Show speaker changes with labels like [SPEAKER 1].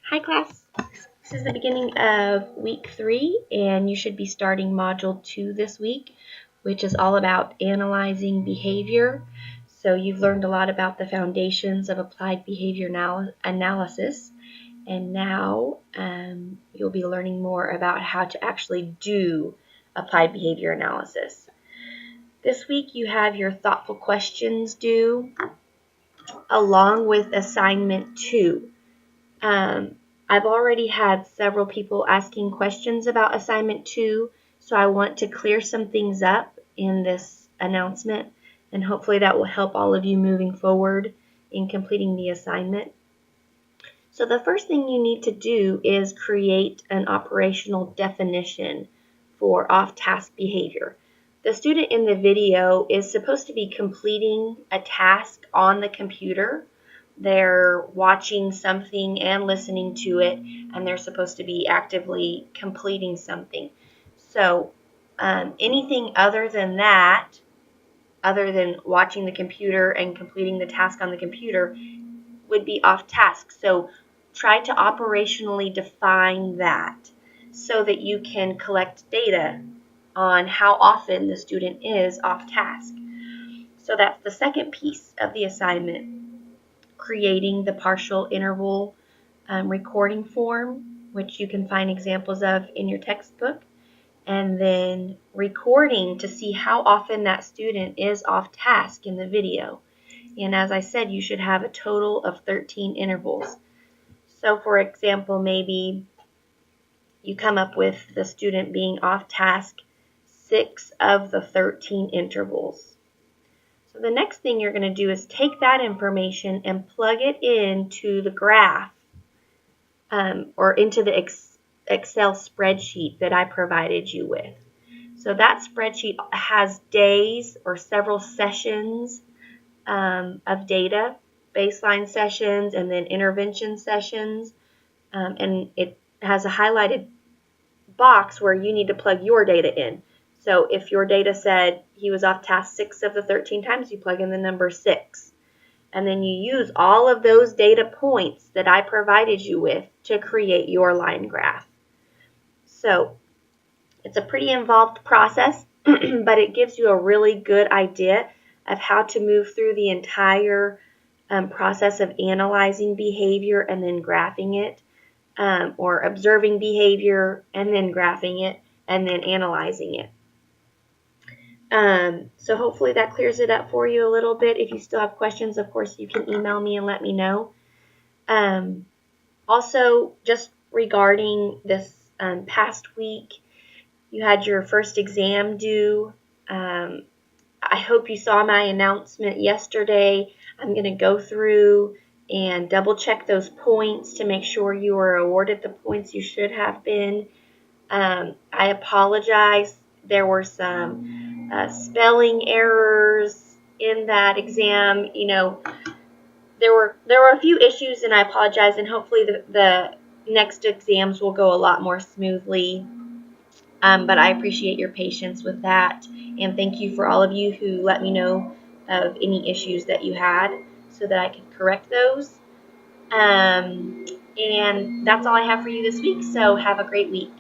[SPEAKER 1] Hi class, this is the beginning of week 3 and you should be starting module 2 this week, which is all about analyzing behavior. So you've learned a lot about the foundations of applied behavior analysis, and now you'll be learning more about how to actually do applied behavior analysis. This week you have your thoughtful questions due along with assignment 2. I've already had several people asking questions about assignment 2, so I want to clear some things up in this announcement, and hopefully that will help all of you moving forward in completing the assignment. So the first thing you need to do is create an operational definition for off-task behavior. The student in the video is supposed to be completing a task on the computer. They're watching something and listening to it, and they're supposed to be actively completing something. So anything other than that, other than watching the computer and completing the task on the computer, would be off task. So try to operationally define that so that you can collect data on how often the student is off task. So that's the second piece of the assignment, creating the partial interval recording form, which you can find examples of in your textbook, and then recording to see how often that student is off task in the video. And as I said, you should have a total of 13 intervals. So for example, maybe you come up with the student being off task 6 of the 13 intervals. So the next thing you're going to do is take that information and plug it into the graph or into the Excel spreadsheet that I provided you with. So that spreadsheet has days or several sessions of data, baseline sessions and then intervention sessions, and it has a highlighted box where you need to plug your data in. So if your data said he was off task 6 of the 13 times, you plug in the number 6. And then you use all of those data points that I provided you with to create your line graph. So it's a pretty involved process, but it gives you a really good idea of how to move through the entire process of analyzing behavior and then graphing it, or observing behavior and then graphing it and then analyzing it. So hopefully that clears it up for you a little bit. If you still have questions, of course, you can email me and let me know. Also, just regarding this past week, you had your first exam due. I hope you saw my announcement yesterday. I'm going to go through and double check those points to make sure you were awarded the points you should have been. I apologize. There were some spelling errors in that exam. You know, there were a few issues, and I apologize. And hopefully the next exams will go a lot more smoothly. But I appreciate your patience with that, and thank you for all of you who let me know of any issues that you had so that I could correct those. And that's all I have for you this week, so have a great week.